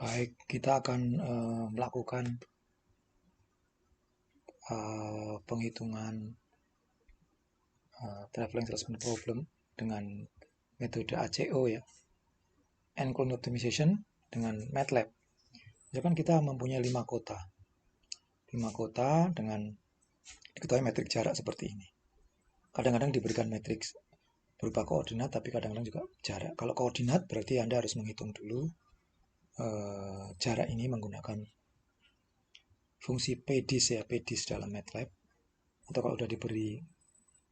Baik, kita akan melakukan penghitungan traveling salesman problem dengan metode ACO ya, Enclone Optimization dengan MATLAB. Misalkan kita mempunyai 5 kota. 5 kota dengan diketahui metrik jarak seperti ini. Kadang-kadang diberikan metrik berupa koordinat, tapi kadang-kadang juga jarak. Kalau koordinat berarti Anda harus menghitung dulu jarak ini menggunakan fungsi PDIS ya, PDIS dalam MATLAB. Atau kalau sudah diberi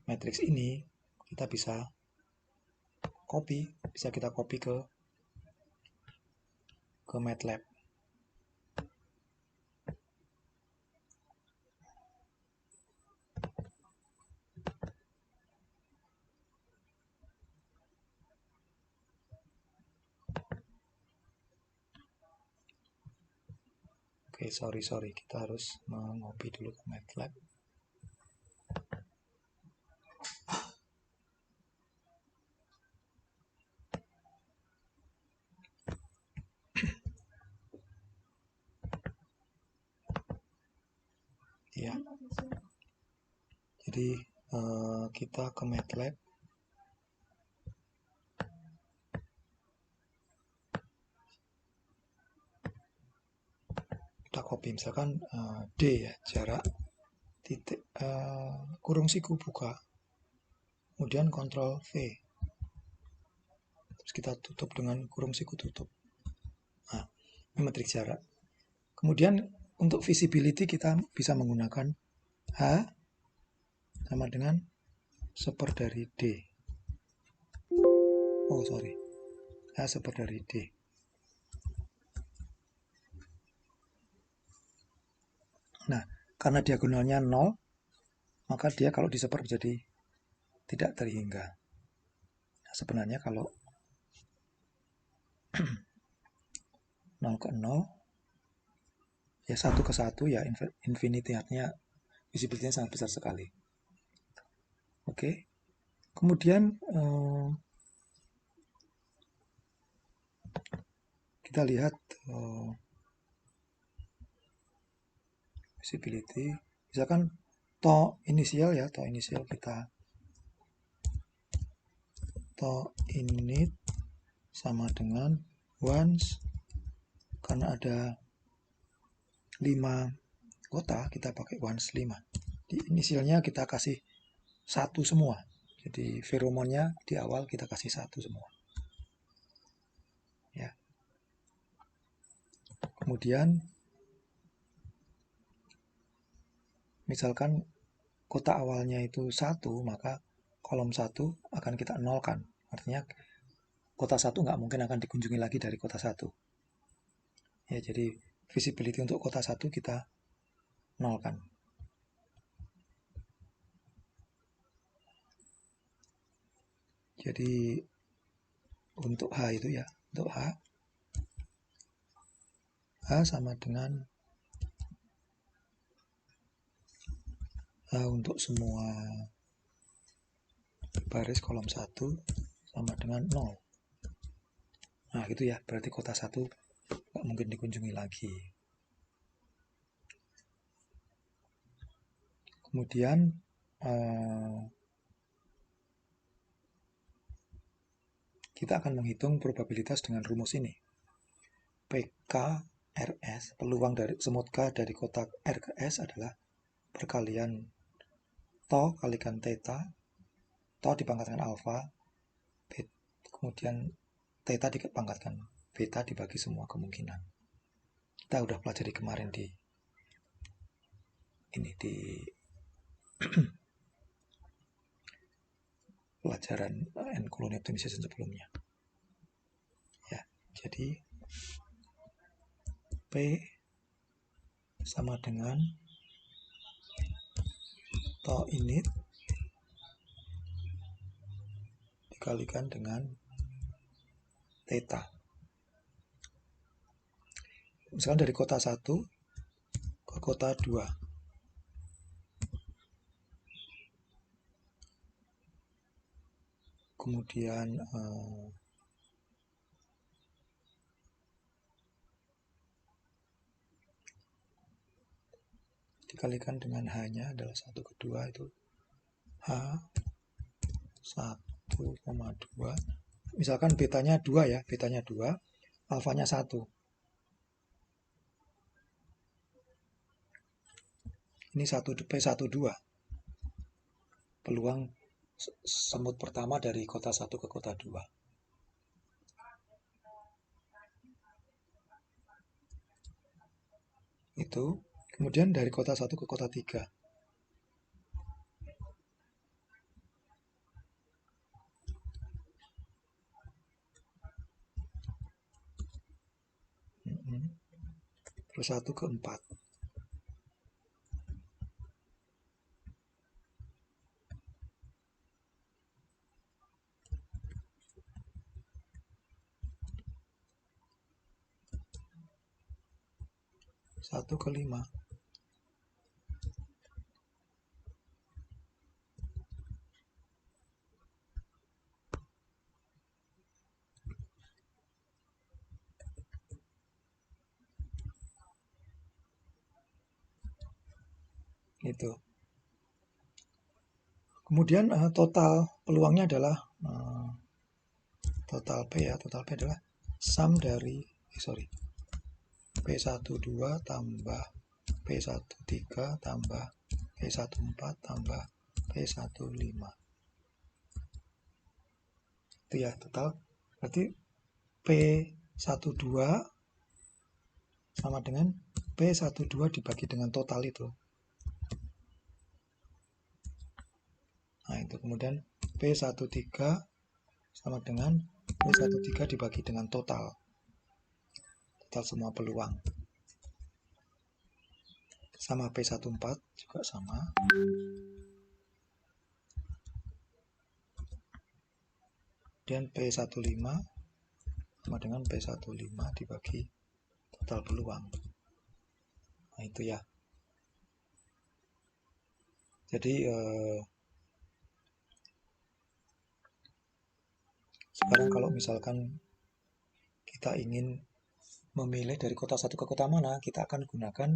matriks ini, kita bisa kita copy ke MATLAB. Oke, sorry, kita harus mengcopy dulu ke MATLAB. Ya, jadi kita ke MATLAB. Kita copy misalkan D ya, jarak titik kurung siku buka, kemudian Ctrl V, terus kita tutup dengan kurung siku tutup. Nah, ini metrik jarak. Kemudian untuk visibility kita bisa menggunakan H sama dengan 1/d. Oh sorry, H 1/d. Nah, karena diagonalnya 0, maka dia kalau diseper menjadi tidak terhingga. Nah, sebenarnya kalau 0 ke 0, ya 1 ke 1 ya infinity, artinya visibility-nya sangat besar sekali. Oke, kemudian kita lihat visibility, misalkan to inisial ya, to inisial kita to init sama dengan once, karena ada 5 kota kita pakai once 5. Di inisialnya kita kasih 1 semua, jadi feromonnya di awal kita kasih 1 semua ya. Kemudian misalkan kota awalnya itu 1, maka kolom 1 akan kita nolkan, artinya kota 1 nggak mungkin akan dikunjungi lagi dari kota 1 ya. Jadi visibility untuk kota 1 kita nolkan. Jadi untuk H itu ya, untuk H sama dengan H untuk semua baris kolom 1 sama dengan 0. Nah gitu ya, berarti kota 1 nggak mungkin dikunjungi lagi. Kemudian kita akan menghitung probabilitas dengan rumus ini. PKRS, peluang dari semut K dari kotak R ke S adalah perkalian to kalikan theta, to dipangkatkan alfa, kemudian theta dipangkatkan beta dibagi semua kemungkinan. Kita udah pelajari kemarin di pelajaran Enclone Optimization sebelumnya ya. Jadi P sama dengan to init dikalikan dengan theta. Misalkan dari kota 1 ke kota 2, kemudian dikalikan dengan H-nya adalah 1 ke 2 itu H 1,2. Misalkan betanya 2 ya, betanya 2, alfanya 1. Ini P12. Peluang semut pertama dari kota 1 ke kota 2. Itu. Kemudian dari kota 1 ke kota 3. Terus 1 ke 4. Satu ke 5. Itu. Kemudian total peluangnya adalah total P ya. Total P adalah sum dari P12 tambah P13 tambah P14 tambah P15. Itu ya total. Berarti P12 sama dengan P12 dibagi dengan total itu. Nah itu kemudian P13 sama dengan P13 dibagi dengan total. Total semua peluang. Sama P14 juga sama. Dan P15 sama dengan P15 dibagi total peluang. Nah itu ya. Jadi sekarang kalau misalkan kita ingin memilih dari kota 1 ke kota mana, kita akan gunakan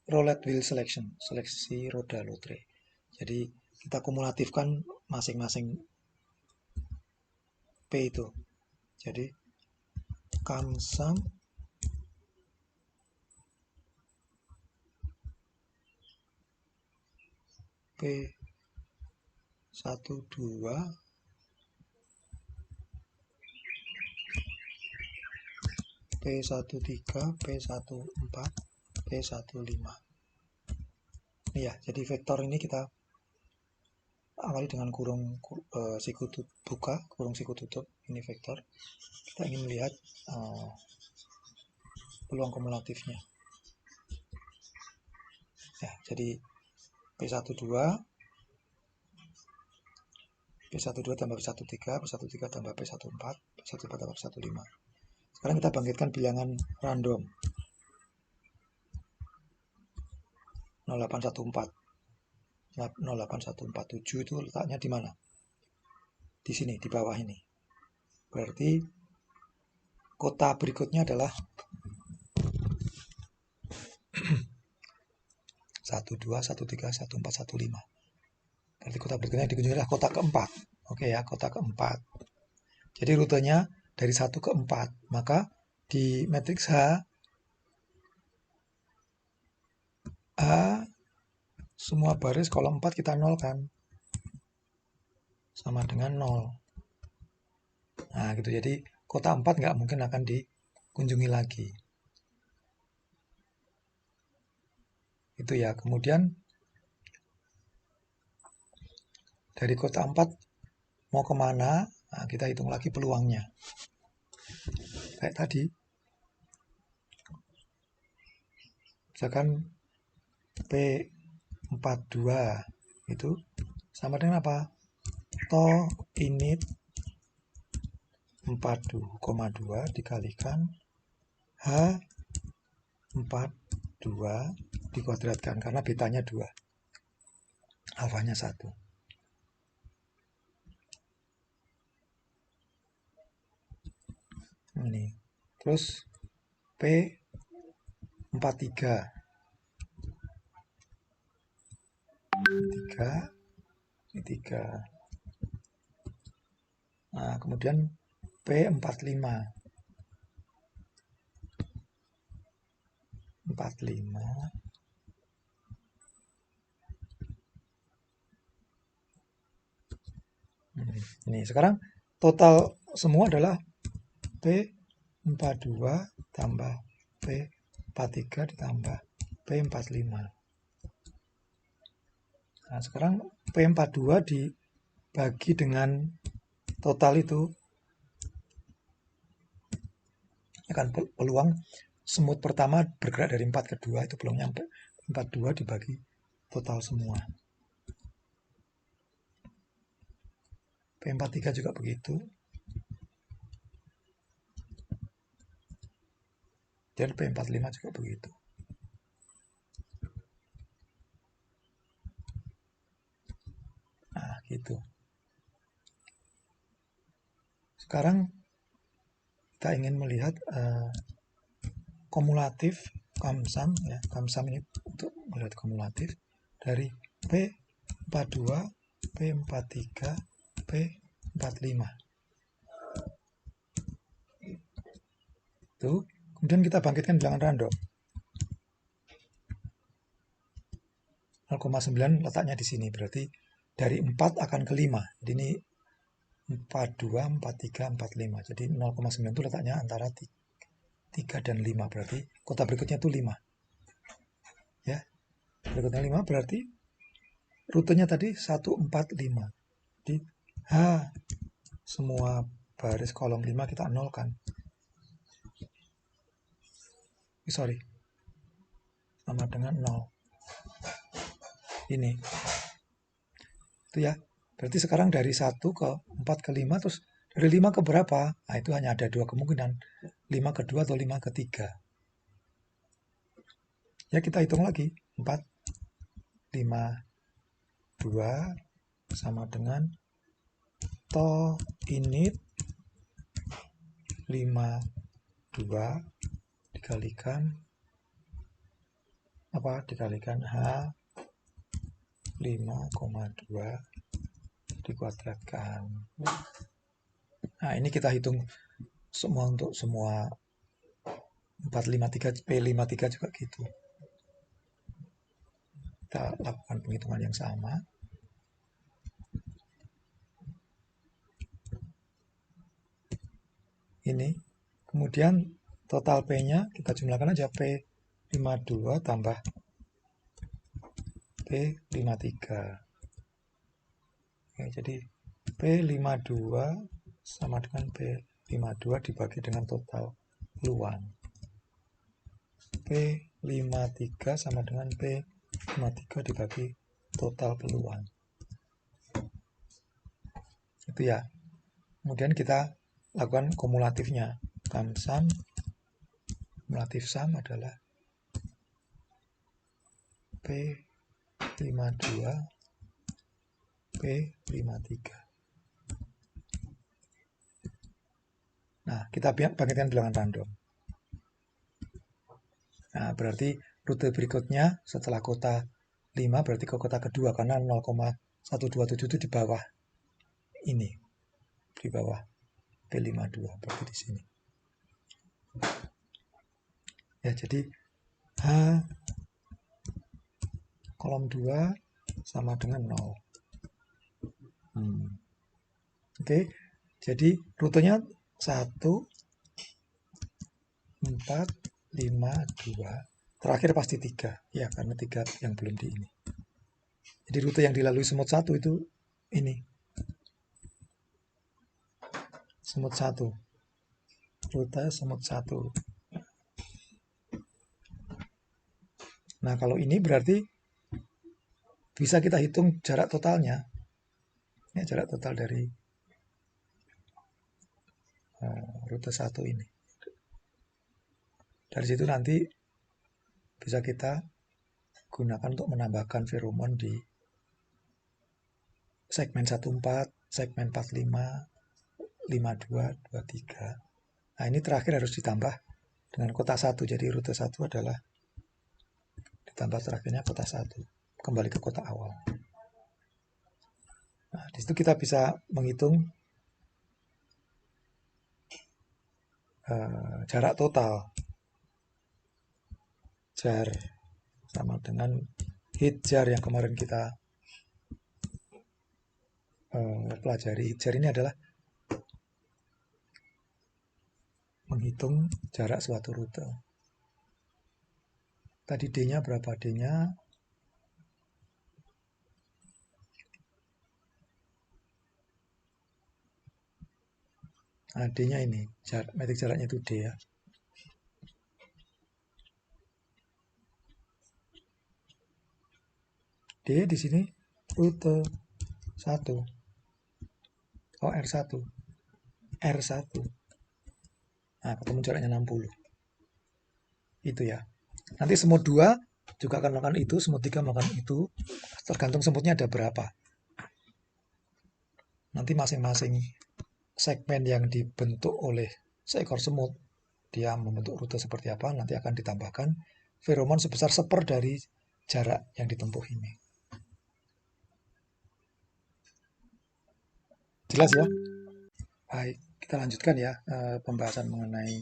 roulette wheel selection, seleksi roda lotre. Jadi kita kumulatifkan masing-masing P itu. Jadi kamsam P12 P13 P14 P15. Ya, jadi vektor ini kita awali dengan kurung siku buka, kurung siku tutup. Ini vektor. Kita ingin melihat peluang kumulatifnya. Ya, jadi P12 tambah P13, P13 tambah P14, P14 tambah P15. Sekarang kita bangkitkan bilangan random. 08147 itu letaknya di mana? Di sini, di bawah ini. Berarti kota berikutnya adalah 12, 13, 14, 15. Berarti kota berikutnya yang dikunjungi adalah kota keempat. Oke ya, kota keempat. Jadi rutenya dari 1 ke 4. Maka di matriks H semua baris kolom 4 kita nolkan. Sama dengan 0. Nah gitu, jadi kota 4 nggak mungkin akan dikunjungi lagi. Itu ya, kemudian dari kota 4 mau kemana, nah, kita hitung lagi peluangnya. Kayak tadi. Misalkan P42 itu sama dengan apa? To init 42,2 dikalikan H42 dikuadratkan karena betanya 2. Alfanya 1. Ini. Terus P43 3, ini 3. Nah, kemudian P45. 45. Ini sekarang total semua adalah P42 tambah P43 ditambah P45. Nah, sekarang P42 dibagi dengan total itu akan peluang semut pertama bergerak dari 4 ke 2 itu belum nyampe. 42 dibagi total semua. P43 juga begitu. Dan P45 juga begitu. Nah, gitu. Sekarang kita ingin melihat kumulatif kamsam, ya. Kamsam ini untuk melihat kumulatif dari P42, P43, P45. Itu. Kemudian kita bangkitkan bilangan random. 0,9 letaknya di sini, berarti dari 4 akan ke 5. Jadi ini 42, 43, 45. Jadi 0,9 itu letaknya antara 3 dan 5. Berarti kota berikutnya itu 5. Ya. Berikutnya 5 berarti rutenya tadi 1, 4, 5. Jadi H semua baris kolom 5 kita nolkan. Sorry. Sama dengan 0. Ini. Itu ya. Berarti sekarang dari 1 ke 4 ke 5, terus dari 5 ke berapa? Nah, itu hanya ada 2 kemungkinan. 5 ke 2 atau 5 ke 3. Ya, kita hitung lagi. 4, 5, 2 sama dengan to init 5, 2 dikalikan dikalikan H 5,2 dikuadratkan. Nah, ini kita hitung semua untuk semua 453 P53 juga gitu. Kita lakukan penghitungan yang sama. Ini. Kemudian total P-nya kita jumlahkan aja P52 tambah P53. Oke, jadi P52 sama dengan P52 dibagi dengan total peluang. P53 sama dengan P53 dibagi total peluang. Itu ya. Kemudian kita lakukan kumulatifnya. Kamsam, kumulatif sum adalah P52, P53. Nah, kita bangkitkan bilangan random. Nah, berarti rute berikutnya setelah kota 5 berarti ke kota kedua karena 0,127 itu di bawah ini. Di bawah P52 berarti di sini. Ya, jadi H kolom 2 sama dengan 0. Oke, jadi rutenya 1, 4, 5, 2. Terakhir pasti 3. Ya, karena 3 yang belum di ini. Jadi rute yang dilalui semut 1 itu ini. Semut 1. Rute semut 1. Nah, kalau ini berarti bisa kita hitung jarak totalnya. Ini jarak total dari rute 1 ini. Dari situ nanti bisa kita gunakan untuk menambahkan feromon di segmen 14, segmen 45, 52, 23. Nah, ini terakhir harus ditambah dengan kota 1. Jadi rute 1 adalah ditambah terakhirnya kota 1. Kembali ke kota awal. Nah, di situ kita bisa menghitung jarak total. Jar sama dengan hit jar yang kemarin kita pelajari. Hit jar ini adalah menghitung jarak suatu rute. Tadi D-nya berapa? D-nya D-nya ini, metrik jaraknya itu D ya. D di sini rute 1. Oh, R1. R1. Nah, ketemu jaraknya 60. Itu ya. Nanti semut 2 juga akan melakukan itu, semut 3 melakukan itu. Tergantung semutnya ada berapa. Nanti masing-masing segmen yang dibentuk oleh seekor semut, dia membentuk rute seperti apa, nanti akan ditambahkan feromon sebesar 1/4 dari jarak yang ditempuh ini. Jelas ya? Baik, kita lanjutkan ya pembahasan mengenai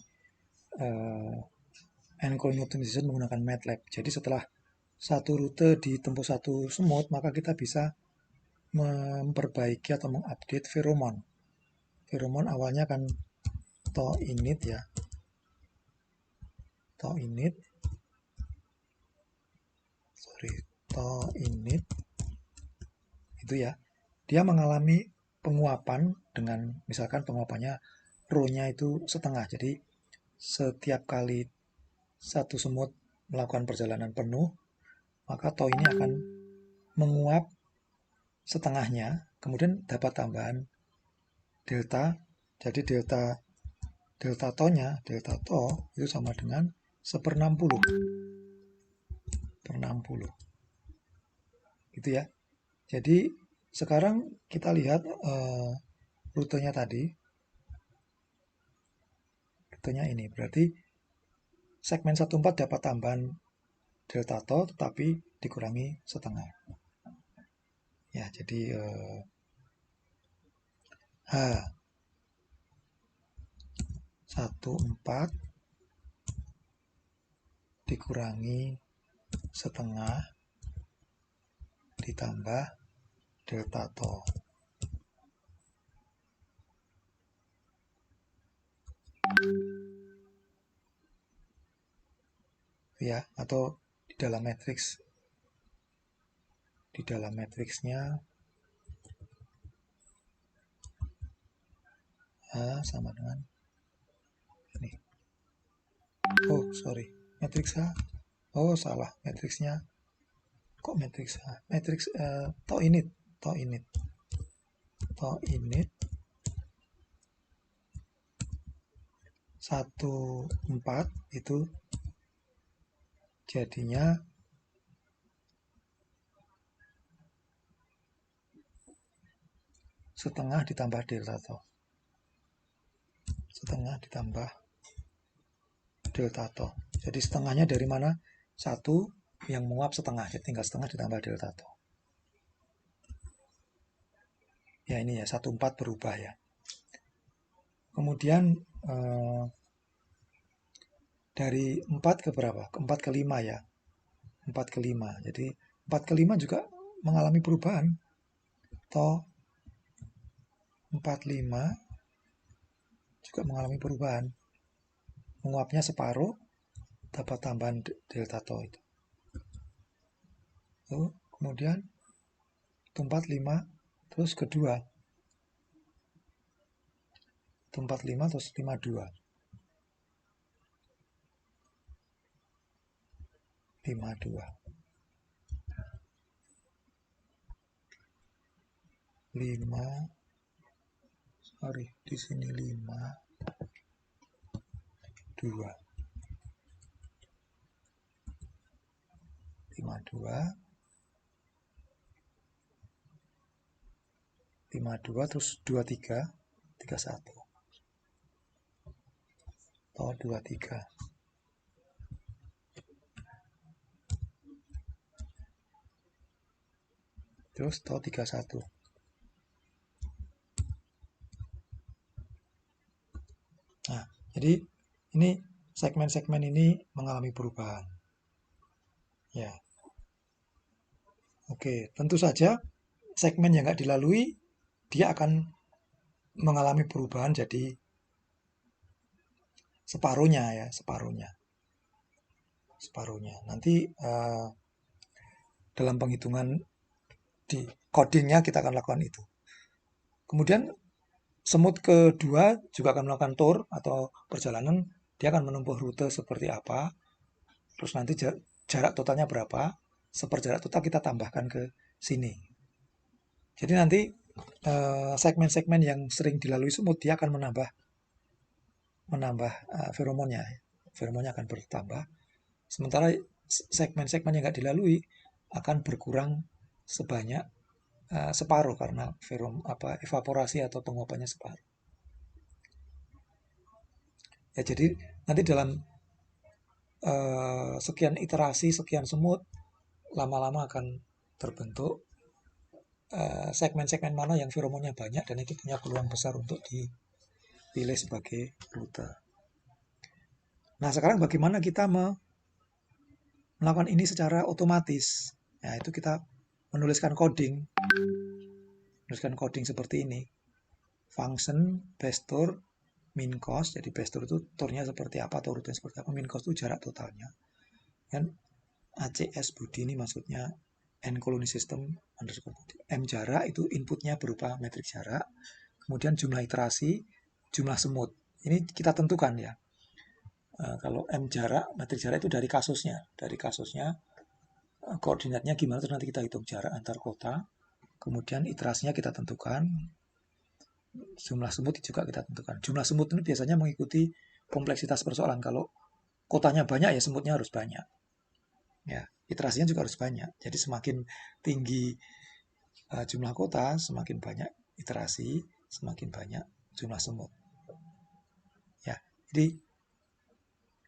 Encoding Optimization menggunakan MATLAB. Jadi setelah satu rute ditempuh satu semut, maka kita bisa memperbaiki atau mengupdate feromon. Feromon awalnya kan to init ya. To init itu ya. Dia mengalami penguapan dengan misalkan penguapannya rho-nya itu setengah. Jadi setiap kali satu semut melakukan perjalanan penuh, maka to ini akan menguap setengahnya, kemudian dapat tambahan delta. Jadi delta to-nya, delta to itu sama dengan 1/60 per 60. Gitu ya. Jadi sekarang kita lihat rutenya tadi. Rutenya ini berarti segmen 14 dapat tambahan delta to tetapi dikurangi setengah. Ya, jadi H 14 dikurangi setengah ditambah delta to. Ya, atau di dalam matriksnya H sama dengan ini. Oh, sorry. Matriks H. Oh, salah. Matriksnya kok matriks H? Matriks to init 14 itu jadinya setengah ditambah delta to. Setengah ditambah delta to. Jadi setengahnya dari mana? 1 yang menguap setengah. Jadi tinggal setengah ditambah delta to. Ya ini ya 14 berubah ya. Kemudian dari 4 ke berapa? Ke 4 ke 5 ya. 4 ke 5. Jadi 4 ke 5 juga mengalami perubahan. To 45 juga mengalami perubahan. Menguapnya separuh, dapat tambahan delta to itu. Kemudian 45 terus kedua. 45 terus 52. 52. 5 sorry di sini 5 2 52 52 terus 23 31 to 23 terus to 31 Jadi ini segmen-segmen ini mengalami perubahan. Ya, oke. Tentu saja segmen yang nggak dilalui dia akan mengalami perubahan jadi separuhnya ya, separuhnya. Nanti dalam penghitungan di codingnya kita akan lakukan itu. Kemudian semut kedua juga akan melakukan tour atau perjalanan. Dia akan menempuh rute seperti apa. Terus nanti jarak totalnya berapa. Seperjarak total kita tambahkan ke sini. Jadi nanti segmen-segmen yang sering dilalui semut dia akan menambah feromonnya. Feromonnya akan bertambah. Sementara segmen-segmen yang nggak dilalui akan berkurang sebanyak separuh karena evaporasi atau penguapannya separuh. Ya, jadi nanti dalam sekian iterasi, sekian semut, lama-lama akan terbentuk segmen-segmen mana yang feromonnya banyak dan itu punya peluang besar untuk dipilih sebagai rute. Nah, sekarang bagaimana kita melakukan ini secara otomatis? Ya, itu kita menuliskan coding. Menuliskan coding seperti ini. Function base tour min cost. Jadi base tour itu tournya seperti apa atau rutenya seperti apa. Min cost itu jarak totalnya. Dan ACS Budi ini maksudnya N colony system underscore Budi. M jarak itu inputnya berupa metrik jarak. Kemudian jumlah iterasi, jumlah semut. Ini kita tentukan ya. Kalau M jarak, metrik jarak itu dari kasusnya. Dari kasusnya koordinatnya gimana, terus nanti kita hitung jarak antar kota. Kemudian iterasinya kita tentukan. Jumlah semut juga kita tentukan. Jumlah semut ini biasanya mengikuti kompleksitas persoalan. Kalau kotanya banyak ya semutnya harus banyak. Ya, iterasinya juga harus banyak. Jadi semakin tinggi jumlah kota, semakin banyak iterasi, semakin banyak jumlah semut. Ya, jadi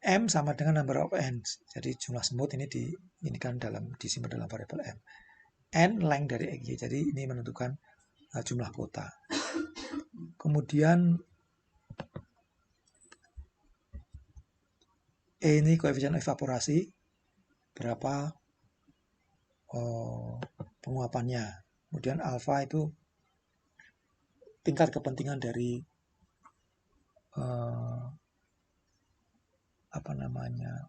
M sama dengan number of ends. Jadi jumlah semut ini disimpan dalam variabel M. N length dari XY. Jadi ini menentukan jumlah kota. Kemudian E ini koefisien evaporasi. Berapa penguapannya. Kemudian alfa itu tingkat kepentingan dari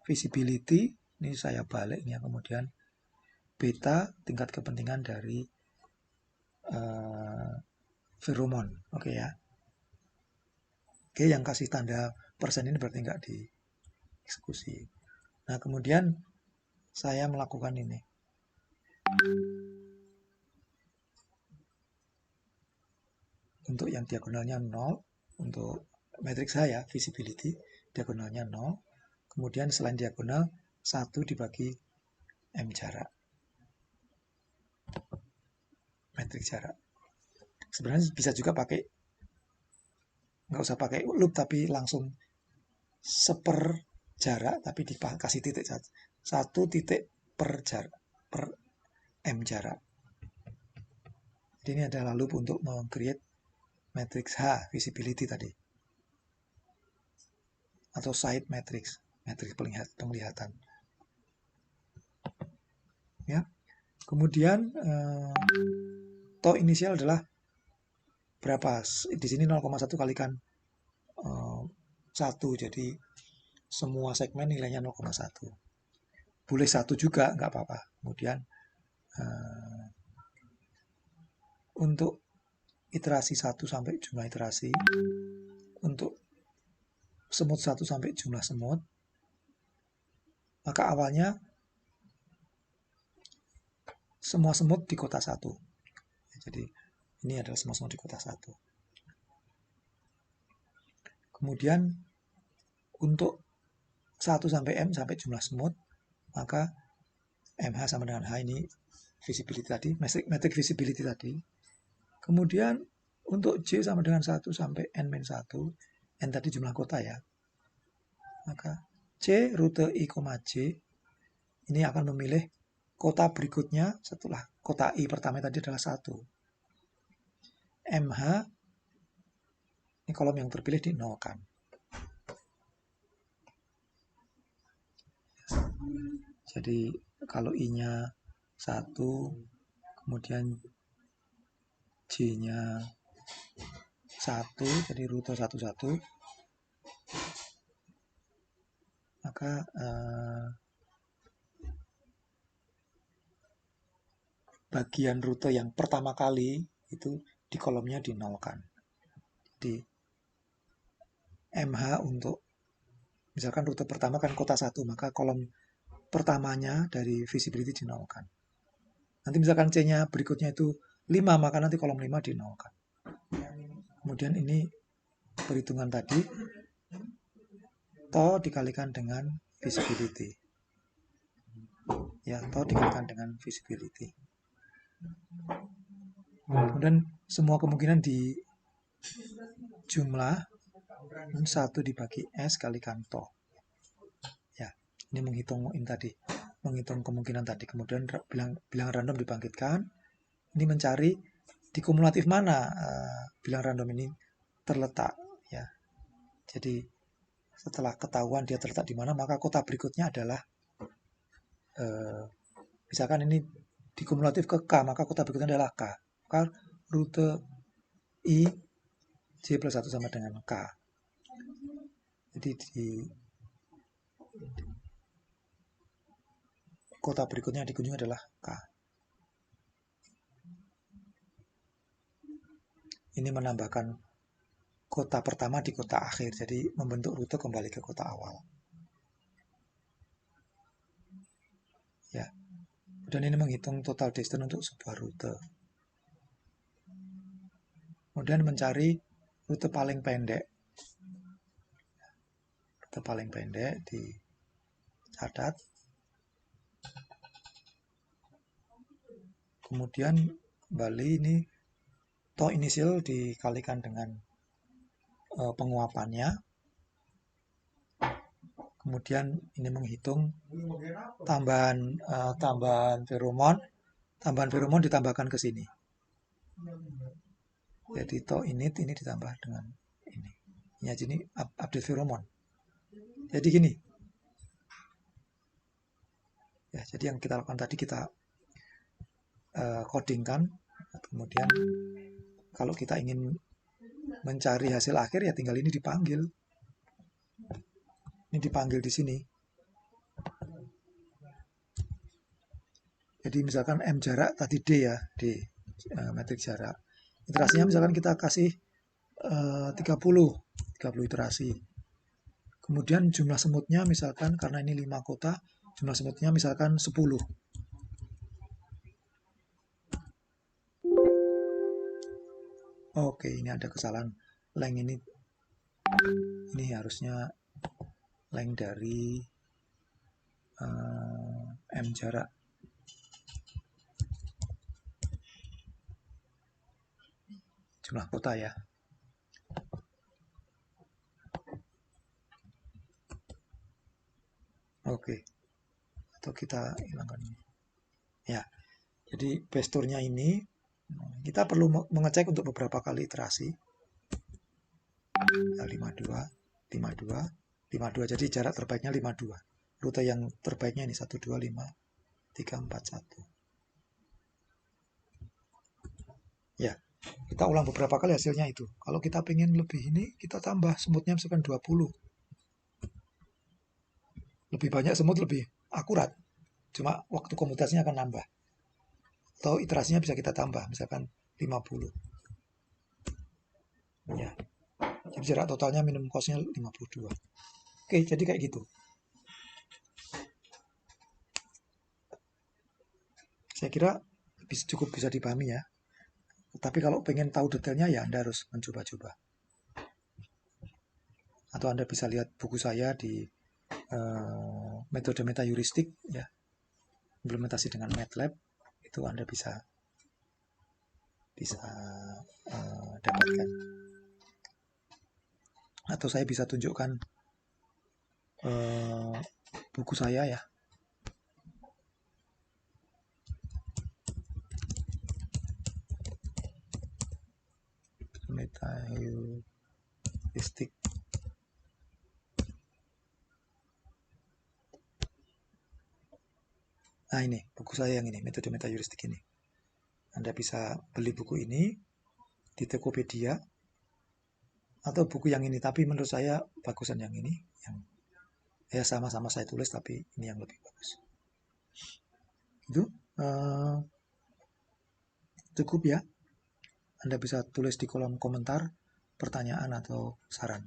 visibility. Ini saya balik ya. Kemudian beta tingkat kepentingan dari feromon. Oke ya. Oke, yang kasih tanda persen ini berarti nggak dieksekusi. Nah, kemudian saya melakukan ini. Untuk yang diagonalnya 0, untuk metrik saya, visibility, diagonalnya 0. Kemudian selain diagonal, 1 dibagi M jarak. Metrik jarak. Sebenarnya bisa juga pakai, nggak usah pakai loop, tapi langsung seper jarak, tapi dikasih titik 1 titik per jarak, per M jarak. Jadi ini adalah loop untuk meng-create matrix H, visibility tadi. Atau side matrix, matrix penglihatan. Ya. Kemudian tau inisial adalah berapa? Di sini 0,1 kalikan 1, jadi semua segmen nilainya 0,1. Boleh 1 juga, nggak apa-apa. Kemudian untuk iterasi 1 sampai jumlah iterasi, untuk semut 1 sampai jumlah semut, maka awalnya semua semut di kota 1. Jadi ini adalah semua semut di kota 1. Kemudian untuk 1 sampai M sampai jumlah semut, maka MH sama dengan H, ini visibility tadi, metric visibility tadi. Kemudian untuk J sama dengan 1 sampai N-1, N tadi jumlah kota ya. Maka C rute I, J ini akan memilih kota berikutnya setelah kota I pertama tadi adalah 1. MH, ini kolom yang terpilih di 0 kan. Jadi kalau I-nya 1, kemudian J-nya 1, jadi rute 11, maka bagian rute yang pertama kali itu di kolomnya dinolkan. Jadi MH untuk misalkan rute pertama kan kota 1, maka kolom pertamanya dari visibility dinolkan. Nanti misalkan C-nya berikutnya itu 5, maka nanti kolom 5 dinolkan. Kemudian ini perhitungan tadi, to dikalikan dengan visibility. Ya, to dikalikan dengan visibility. Kemudian semua kemungkinan di jumlah 1 dibagi S kalikan to. Ya, ini menghitung tadi, menghitung kemungkinan tadi. Kemudian bilangan random dibangkitkan. Ini mencari di kumulatif mana bilangan random ini terletak. Ya, jadi setelah ketahuan dia terletak di mana, maka kota berikutnya adalah misalkan ini dikumulatif ke K, maka kota berikutnya adalah K. Maka rute I J plus 1 sama dengan K. Jadi di kota berikutnya yang dikunjungi adalah K. Ini menambahkan kota pertama di kota akhir, jadi membentuk rute kembali ke kota awal. Ya. Dan ini menghitung total distance untuk sebuah rute. Kemudian mencari rute paling pendek. Rute paling pendek dicatat. Kemudian kembali ini to initial dikalikan dengan penguapannya. Kemudian ini menghitung tambahan feromon. Tambahan feromon ditambahkan ke sini. Jadi to init ini ditambah dengan ini. Ya, jadi update feromon. Jadi gini. Ya, jadi yang kita lakukan tadi kita codingkan. Kemudian kalau kita ingin mencari hasil akhir ya tinggal ini dipanggil. Ini dipanggil di sini. Jadi misalkan M jarak tadi D ya, D metrik jarak. Iterasinya misalkan kita kasih 30 iterasi. Kemudian jumlah semutnya misalkan karena ini 5 kota, jumlah semutnya misalkan 10. Oke, ini ada kesalahan. Length ini harusnya length dari M jarak. Jumlah kota ya. Oke. Atau kita hilangkan ini. Ya. Jadi gesturnya ini kita perlu mengecek untuk beberapa kali iterasi. 52, 52, 52. Jadi jarak terbaiknya 52. Rute yang terbaiknya ini 1, 2, 5, 3, 4, 1. Ya, kita ulang beberapa kali hasilnya itu. Kalau kita pengen lebih ini, kita tambah semutnya misalkan 20. Lebih banyak semut lebih akurat. Cuma waktu komutasinya akan nambah. Atau iterasinya bisa kita tambah, misalkan 50. Ya. Jadi jarak totalnya minimum cost-nya 52. Oke, jadi kayak gitu. Saya kira cukup bisa dipahami ya. Tapi kalau pengen tahu detailnya ya Anda harus mencoba-coba. Atau Anda bisa lihat buku saya di metode meta heuristik ya. Implementasi dengan MATLAB itu Anda bisa dapatkan. Atau saya bisa tunjukkan buku saya ya. Meta heuristik. Nah ini buku saya yang ini, metode metaheuristik ini. Anda bisa beli buku ini di Tokopedia atau buku yang ini, tapi menurut saya bagusan yang ini, yang ya sama-sama saya tulis tapi ini yang lebih bagus. Itu cukup ya. Anda bisa tulis di kolom komentar pertanyaan atau saran.